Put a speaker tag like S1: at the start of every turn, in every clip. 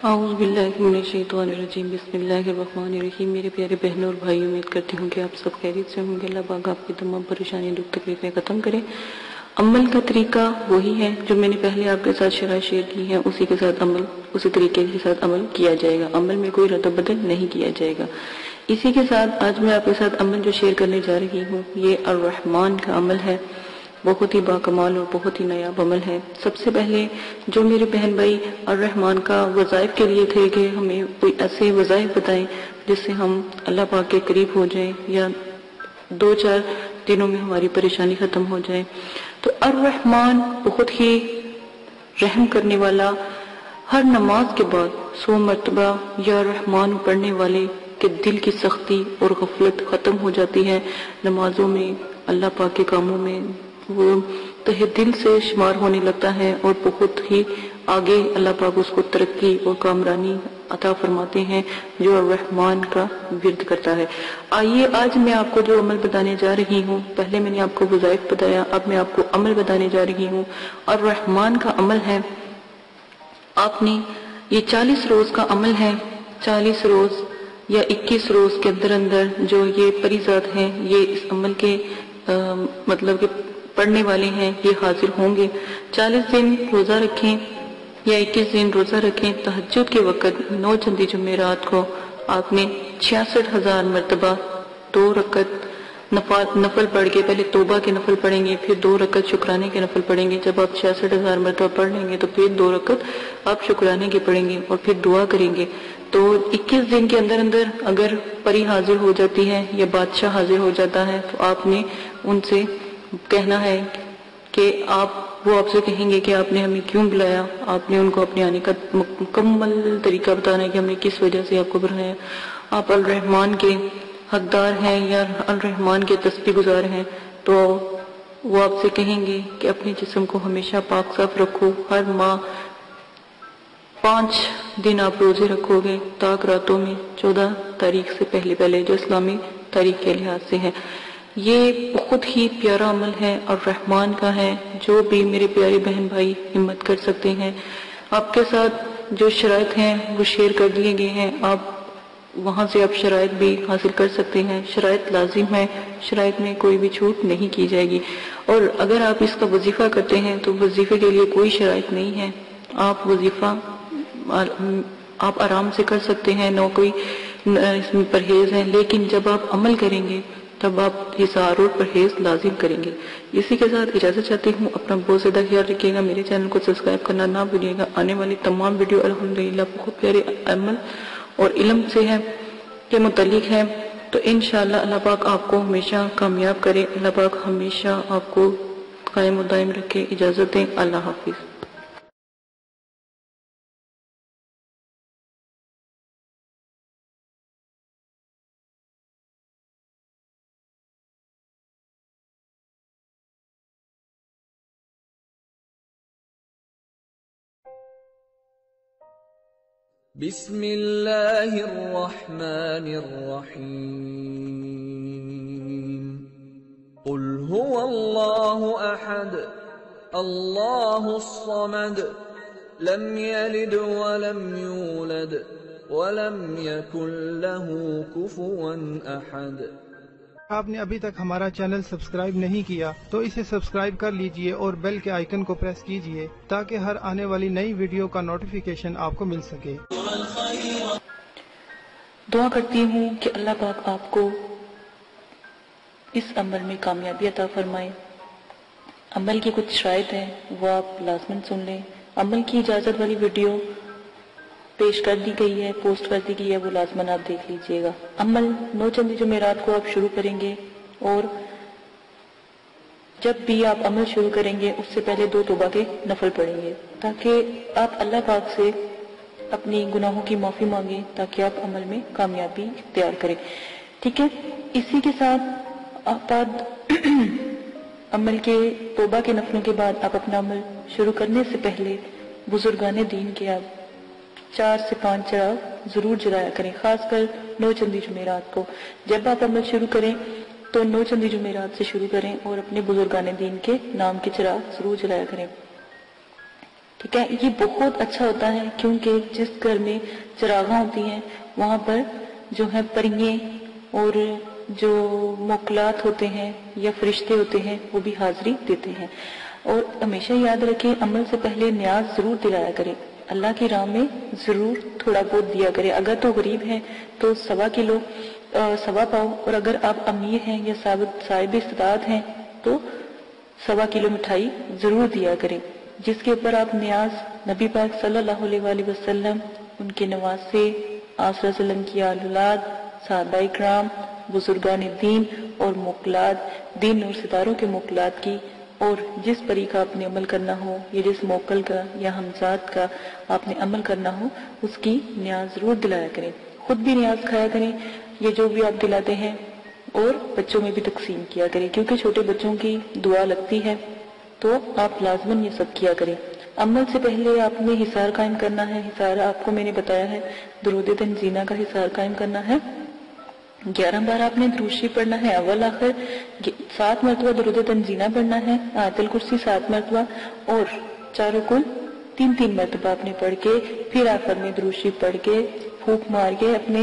S1: اعوذ باللہ من الشیطان الرجیم، بسم اللہ الرحمن الرحیم۔ میرے پیارے بہنوں اور بھائی، امید کرتی ہوں کہ آپ سب خیریت سے ہوں گے۔ اللہ پاک آپ کی تمام پریشانی، دکھ تکلیفیں ختم کرے۔ عمل کا طریقہ وہی ہے جو میں نے پہلے آپ کے ساتھ شرح شیئر کی ہے، اسی کے ساتھ عمل، اسی طریقے کے ساتھ عمل کیا جائے گا۔ عمل میں کوئی رد و بدل نہیں کیا جائے گا۔ اسی کے ساتھ آج میں آپ کے ساتھ عمل جو شیئر کرنے جا رہی ہوں، یہ الرحمن کا عمل ہے۔ بہت ہی باکمال اور بہت ہی نایاب عمل ہے۔ سب سے پہلے جو میرے بہن بھائی الرحمن کا وظائف کے لیے تھے کہ ہمیں کوئی ایسے وظائف بتائیں جس سے ہم اللہ پاک کے قریب ہو جائیں یا 2-4 دنوں میں ہماری پریشانی ختم ہو جائے، تو الرحمن بہت ہی رحم کرنے والا، ہر نماز کے بعد 100 مرتبہ یا رحمان پڑھنے والے کے دل کی سختی اور غفلت ختم ہو جاتی ہے۔ نمازوں میں، اللہ پاک کے کاموں میں وہ تہہ دل سے شمار ہونے لگتا ہے اور بہت ہی آگے اللہ پاک اس کو ترقی اور کامرانی عطا فرماتے ہیں جو الرحمن کا ورد کرتا ہے۔ آئیے آج میں آپ کو جو عمل بتانے جا رہی ہوں، پہلے میں نے آپ کو وظائف بتایا، اب میں آپ کو عمل بتانے جا رہی ہوں۔ الرحمن کا عمل ہے، آپ نے یہ 40 روز کا عمل ہے۔ 40 روز یا 21 روز کے اندر جو یہ پریزاد ہیں، یہ اس عمل کے مطلب کہ پڑھنے والے ہیں، یہ حاضر ہوں گے۔ 40 دن روزہ رکھیں یا 21 دن روزہ رکھیں، تہجد کے وقت 9 چندی جمعرات کو آپ نے 66,000 مرتبہ 2 رکعت نفل پڑھ کے، پہلے توبہ کے نفل پڑھیں گے، پھر 2 رکعت شکرانے کے نفل پڑھیں گے۔ جب آپ 66,000 مرتبہ پڑھ لیں گے تو پھر 2 رکعت آپ شکرانے کے پڑھیں گے اور پھر دعا کریں گے۔ تو 21 دن کے اندر اگر پری حاضر ہو جاتی ہے یا بادشاہ حاضر ہو جاتا ہے تو آپ نے ان سے کہنا ہے کہ وہ آپ سے کہیں گے کہ آپ نے ہمیں کیوں بلایا۔ آپ نے ان کو اپنے آنے کا مکمل طریقہ بتانا ہے کہ ہم نے کس وجہ سے آپ کو بلایا۔ آپ الرحمن کے حقدار ہیں یا الرحمن کے تسبیح گزار ہیں تو وہ آپ سے کہیں گے کہ اپنے جسم کو ہمیشہ پاک صاف رکھو۔ ہر ماہ 5 دن آپ روزے رکھو گے، تاک راتوں میں 14 تاریخ سے پہلے جو اسلامی تاریخ کے لحاظ سے ہے۔ یہ بہت ہی پیارا عمل ہے اور رحمان کا ہے، جو بھی میرے پیارے بہن بھائی ہمت کر سکتے ہیں۔ آپ کے ساتھ جو شرائط ہیں وہ شیئر کر دیے گئے ہیں، آپ وہاں سے آپ شرائط بھی حاصل کر سکتے ہیں۔ شرائط لازم ہے، شرائط میں کوئی بھی چھوٹ نہیں کی جائے گی۔ اور اگر آپ اس کا وظیفہ کرتے ہیں تو وظیفے کے لیے کوئی شرائط نہیں ہے، آپ وظیفہ آپ آرام سے کر سکتے ہیں، نہ کوئی اس میں پرہیز ہے، لیکن جب آپ عمل کریں گے تب آپ حصار اور پرہیز لازم کریں گے۔ اسی کے ساتھ اجازت چاہتی ہوں، اپنا بہت زیادہ خیال رکھیے گا، میرے چینل کو سبسکرائب کرنا نہ بھولیے گا۔ آنے والی تمام ویڈیو الحمدللہ بہت پیارے عمل اور علم سے ہے کے متعلق ہے، تو انشاءاللہ اللہ پاک آپ کو ہمیشہ کامیاب کرے، اللہ پاک ہمیشہ آپ کو قائم و دائم رکھے۔ اجازت دیں، اللہ حافظ۔
S2: بسم اللہ الرحمن الرحیم۔ قل هو اللہ احد اللہ الصمد لم یلد ولم یولد ولم یکن له کفوا احد۔
S3: آپ نے ابھی تک ہمارا چینل سبسکرائب نہیں کیا تو اسے سبسکرائب کر لیجئے اور بیل کے آئیکن کو پریس کیجئے تاکہ ہر آنے والی نئی ویڈیو کا نوٹیفیکیشن آپ کو مل سکے۔
S1: دعا کرتی ہوں کہ اللہ پاک آپ کو اس عمل میں کامیابی عطا فرمائے۔ عمل کی کچھ شرائط ہیں، وہ آپ لازماً سن لیں۔ عمل کی اجازت والی ویڈیو پیش کر دی گئی ہے، پوسٹ کر دی گئی ہے، وہ لازماً آپ دیکھ لیجئے گا۔ عمل 9 چندی جمعرات کو آپ شروع کریں گے، اور جب بھی آپ عمل شروع کریں گے اس سے پہلے 2 توبہ کے نفل پڑھیں گے تاکہ آپ اللہ پاک سے اپنی گناہوں کی معافی مانگیں، تاکہ آپ عمل میں کامیابی اختیار کریں، ٹھیک ہے۔ اسی کے ساتھ آپ عمل کے توبہ کے نفلوں کے بعد آپ اپنا عمل شروع کرنے سے پہلے بزرگان دین کے آپ 4 سے 5 چراغ ضرور جلایا کریں، خاص کر 9 چندی جمعرات کو۔ جب آپ عمل شروع کریں تو 9 چندی جمعرات سے شروع کریں اور اپنے بزرگان دین کے نام کے چراغ ضرور جلایا کریں۔ ٹھیک ہے، یہ بہت اچھا ہوتا ہے کیونکہ جس گھر میں چراغاں ہوتی ہیں وہاں پر جو ہے پریے اور جو موکلات ہوتے ہیں یا فرشتے ہوتے ہیں وہ بھی حاضری دیتے ہیں. اور ہمیشہ یاد رکھیں عمل سے پہلے نیاز ضرور دلایا کریں، اللہ کی راہ میں ضرور تھوڑا بہت دیا کریں. اگر تو غریب ہیں تو 1.25 کلو 1.25 پاؤ، اور اگر آپ امیر ہیں یا صاحب استطاعت ہیں تو 1.25 کلو مٹھائی ضرور دیا کریں. جس کے اوپر آپ نیاز نبی پاک صلی اللہ علیہ وآلہ وسلم، ان کے نواسے، آپ صلی اللہ علیہ وسلم کی آل اولاد، صحابہ اکرام، بزرگان دین اور موکلات، دین اور ستاروں کے موکلات کی، اور جس پری کا آپ نے عمل کرنا ہو یا جس موکل کا یا ہمزاد کا آپ نے عمل کرنا ہو اس کی نیاز ضرور دلایا کریں. خود بھی نیاز کھایا کریں یہ جو بھی آپ دلاتے ہیں، اور بچوں میں بھی تقسیم کیا کریں کیونکہ چھوٹے بچوں کی دعا لگتی ہے، تو آپ لازماً یہ سب کیا کریں. عمل سے پہلے آپ نے حصار قائم کرنا ہے. حصار آپ کو میں نے بتایا ہے درود تنزینہ کا حصار قائم کرنا ہے. 11 بار آپ نے درود شریف پڑھنا ہے اول آخر، 7 مرتبہ درود تنزینہ پڑھنا ہے، آیت الکرسی 7 مرتبہ، اور چاروں کل 3 مرتبہ آپ نے پڑھ کے پھر آخر میں درود شریف پڑھ کے پھونک مار کے اپنے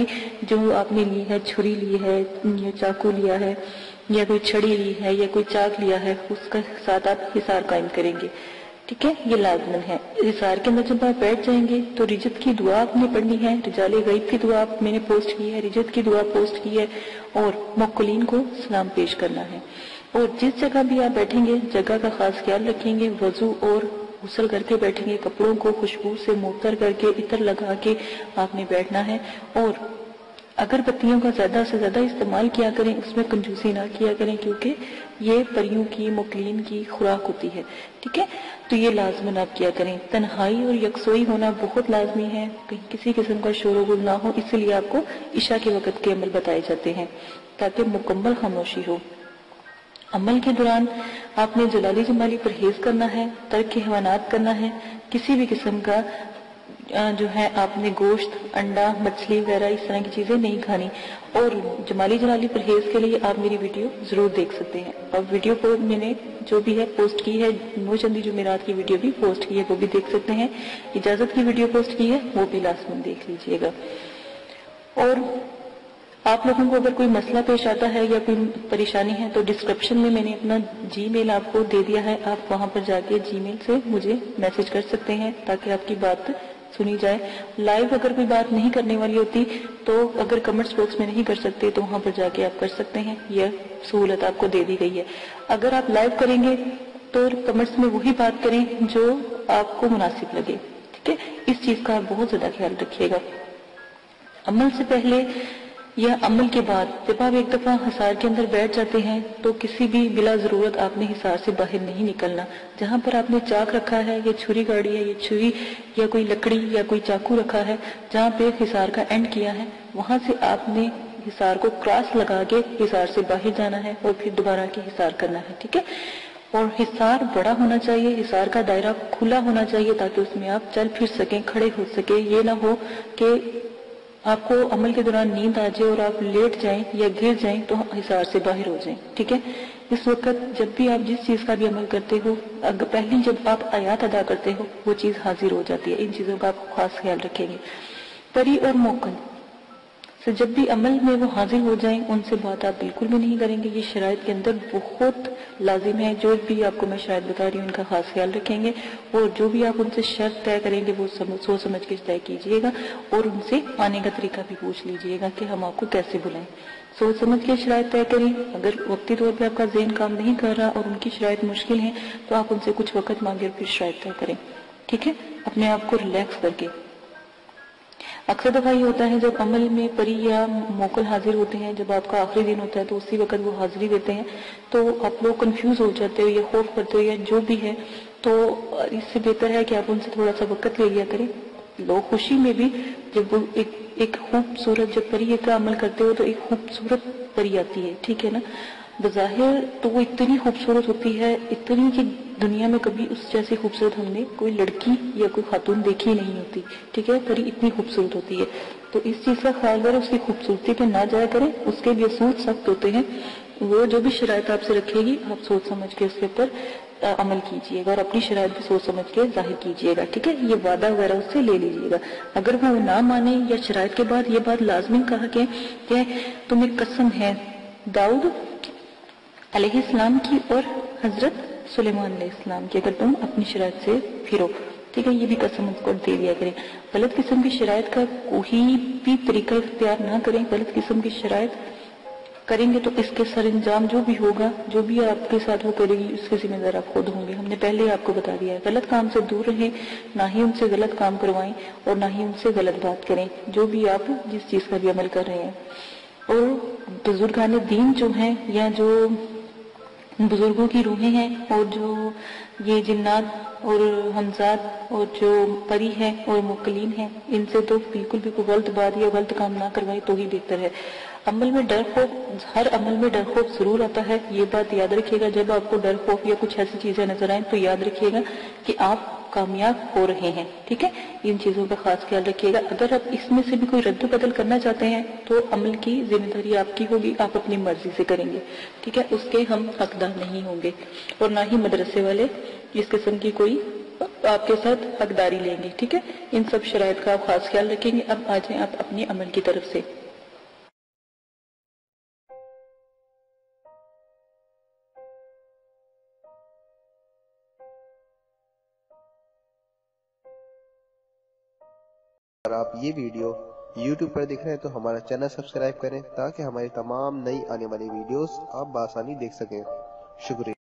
S1: جو آپ نے لی ہے، چھری لی ہے یا چاقو لیا ہے یا کوئی چھڑی لی ہے یا کوئی چاک لیا ہے، اس کا ساتھ آپ حصار قائم کریں گے. ٹھیک ہے، یہ لازمن ہے. حصار کے اندر جب آپ بیٹھ جائیں گے تو رجت کی دعا آپ نے پڑھنی ہے، رجال غیب کی دعا میں نے پوسٹ کی ہے، رجت کی دعا پوسٹ کی ہے، اور موکلین کو سلام پیش کرنا ہے. اور جس جگہ بھی آپ بیٹھیں گے جگہ کا خاص خیال رکھیں گے، وضو اور غسل کر کے بیٹھیں گے، کپڑوں کو خوشبو سے معطر کر کے عطر لگا کے آپ نے بیٹھنا ہے. اور اگر بتیوں کا زیادہ سے زیادہ استعمال کیا کریں، اس میں کنجوسی نہ کیا کریں کیونکہ یہ پریوں کی موکلین کی خوراک ہوتی ہے. ٹھیک ہے، تو یہ لازماً آپ کیا کریں. تنہائی اور یکسوئی ہونا بہت لازمی ہے، کہیں کسی قسم کا شور و غل نہ ہو، اس لیے آپ کو عشاء کے وقت کے عمل بتائے جاتے ہیں تاکہ مکمل خاموشی ہو. عمل کے دوران آپ نے جلالی جمالی پرہیز کرنا ہے، ترک حیوانات کرنا ہے، کسی بھی قسم کا جو ہے آپ نے گوشت، انڈا، مچھلی وغیرہ اس طرح کی چیزیں نہیں کھانی. اور جمالی جلالی پرہیز کے لیے آپ میری ویڈیو ضرور دیکھ سکتے ہیں، اور ویڈیو کو میں نے جو بھی ہے پوسٹ کی ہے، نو چندی جمعرات کی ویڈیو بھی پوسٹ کی ہے، وہ بھی دیکھ سکتے ہیں. اجازت کی ویڈیو پوسٹ کی ہے، وہ بھی لازماً دیکھ لیجئے گا. اور آپ لوگوں کو اگر کوئی مسئلہ پیش آتا ہے یا کوئی پریشانی ہے تو ڈسکرپشن میں نے اپنا جی میل آپ کو دے دیا ہے، آپ وہاں پر جا کے جی میل سے مجھے میسج کر سکتے ہیں تاکہ آپ کی بات سنی جائے. لائیو اگر کوئی بات نہیں کرنے والی ہوتی تو اگر کمنٹس باکس میں نہیں کر سکتے تو وہاں پر جا کے آپ کر سکتے ہیں، یہ سہولت آپ کو دے دی گئی ہے. اگر آپ لائیو کریں گے تو کمنٹس میں وہی بات کریں جو آپ کو مناسب لگے. ٹھیک ہے، اس چیز کا آپ بہت زیادہ خیال رکھیے گا. عمل سے پہلے یا عمل کے بعد جب آپ ایک دفعہ حصار کے اندر بیٹھ جاتے ہیں تو کسی بھی بلا ضرورت آپ نے حصار سے باہر نہیں نکلنا. جہاں پر آپ نے چاک رکھا ہے یا چھری گاڑی ہے یا چھری یا کوئی لکڑی یا کوئی چاقو رکھا ہے، جہاں پہ حصار کا اینڈ کیا ہے وہاں سے آپ نے حصار کو کراس لگا کے حصار سے باہر جانا ہے اور پھر دوبارہ کے حصار کرنا ہے. ٹھیک ہے، اور حصار بڑا ہونا چاہیے، حصار کا دائرہ کھلا ہونا چاہیے تاکہ اس میں آپ چل پھر سکیں، کھڑے ہو سکیں. یہ نہ ہو کہ آپ کو عمل کے دوران نیند آ جائے اور آپ لیٹ جائیں یا گر جائیں تو حصار سے باہر ہو جائیں. ٹھیک ہے، اس وقت جب بھی آپ جس چیز کا بھی عمل کرتے ہو، پہلی جب آپ آیات ادا کرتے ہو وہ چیز حاضر ہو جاتی ہے. ان چیزوں کا آپ خاص خیال رکھیں گے. پری اور موکل سے جب بھی عمل میں وہ حاضر ہو جائیں ان سے بات آپ بالکل بھی نہیں کریں گے. یہ شرائط کے اندر بہت لازم ہے. جو بھی آپ کو میں شرائط بتا رہی ہوں ان کا خاص خیال رکھیں گے، اور جو بھی آپ ان سے شرط طے کریں گے وہ سوچ سمجھ کے طے کیجئے گا، اور ان سے آنے کا طریقہ بھی پوچھ لیجئے گا کہ ہم آپ کو کیسے بلائیں. سوچ سمجھ کے شرائط طے کریں. اگر وقتی طور پہ آپ کا ذہن کام نہیں کر رہا اور ان کی شرائط مشکل ہیں تو آپ ان سے کچھ وقت مانگے اور پھر شرائط طے کریں. ٹھیک ہے، اپنے آپ کو ریلیکس کر کے. اکثر دفعہ یہ ہوتا ہے جب عمل میں پری یا موکل حاضر ہوتے ہیں، جب آپ کا آخری دن ہوتا ہے تو اسی وقت وہ حاضری دیتے ہیں تو آپ لوگ کنفیوز ہو جاتے ہو یا خوف کرتے ہو یا جو بھی ہے. تو اس سے بہتر ہے کہ آپ ان سے تھوڑا سا وقت لے لیا کریں. لوگ خوشی میں بھی جب ایک خوبصورت جب پری کا عمل کرتے ہو تو ایک خوبصورت پری آتی ہے. ٹھیک ہے نا، بظاہر تو وہ اتنی خوبصورت ہوتی ہے، اتنی کہ دنیا میں کبھی اس جیسی خوبصورت ہم نے کوئی لڑکی یا کوئی خاتون دیکھی نہیں ہوتی. ٹھیک ہے، پری اتنی خوبصورت ہوتی ہے. تو اس چیز کا خیال کریں، اس کی خوبصورتی پہ نہ جایا کریں. اس کے بھی اصول سخت ہوتے ہیں، وہ جو بھی شرائط آپ سے رکھے گی آپ سوچ سمجھ کے اس کے اوپر عمل کیجیے گا اور اپنی شرائط بھی سوچ سمجھ کے ظاہر کیجیے گا، ٹھیک ہے؟ یہ وعدہ وغیرہ اس سے لے لیجیے گا۔ اگر وہ نہ مانے یا شرائط کے بعد یہ بات لازمی کہا کہ تمہیں قسم ہے داؤد علیہ السلام کی اور حضرت سلیمان علیہ السلام کی، اگر تم اپنی شرائط سے پھرو، ٹھیک ہے؟ یہ بھی قسم اس کو دے دیا کریں۔ غلط قسم کی شرائط کا کوئی بھی طریقہ اختیار نہ کریں۔ غلط قسم کی شرائط کریں گے تو اس کے سر انجام جو بھی ہوگا، جو بھی آپ کے ساتھ وہ کرے گی، اس کے ذمہ دار آپ خود ہوں گے۔ ہم نے پہلے ہی آپ کو بتا دیا ہے، غلط کام سے دور رہیں، نہ ہی ان سے غلط کام کروائیں اور نہ ہی ان سے غلط بات کریں، جو بھی آپ جس چیز کا بھی عمل کر رہے ہیں۔ اور بزرگان دین جو ہیں یا جو بزرگوں کی روحیں ہیں اور جو یہ جنات اور حمزات اور جو پری ہیں اور مقلین ہیں، ان سے تو بالکل بھی کوئی غلط بات یا غلط کام نہ کروائے تو ہی بہتر ہے۔ عمل میں ڈر خوف، ہر عمل میں ڈر خوف ضرور آتا ہے، یہ بات یاد رکھیے گا۔ جب آپ کو ڈر خوف یا کچھ ایسی چیزیں نظر آئیں تو یاد رکھیے گا کہ آپ کامیاب ہو رہے ہیں، ٹھیک ہے؟ ان چیزوں کا خاص خیال رکھیے گا۔ اگر آپ اس میں سے بھی کوئی رد و بدل کرنا چاہتے ہیں تو عمل کی ذمہ داری آپ کی ہوگی، آپ اپنی مرضی سے کریں گے، ٹھیک ہے؟ اس کے ہم حقدار نہیں ہوں گے اور نہ ہی مدرسے والے اس قسم کی کوئی آپ کے ساتھ حقداری لیں گے، ٹھیک ہے؟ ان سب شرائط کا آپ خاص خیال رکھیں گے۔ اب آ جائیں آپ اپنے عمل کی طرف سے۔
S4: اگر آپ یہ ویڈیو YouTube پر دیکھ رہے ہیں تو ہمارا چینل سبسکرائب کریں تاکہ ہماری تمام نئی آنے والی ویڈیوز آپ بآسانی دیکھ سکیں۔ شکریہ۔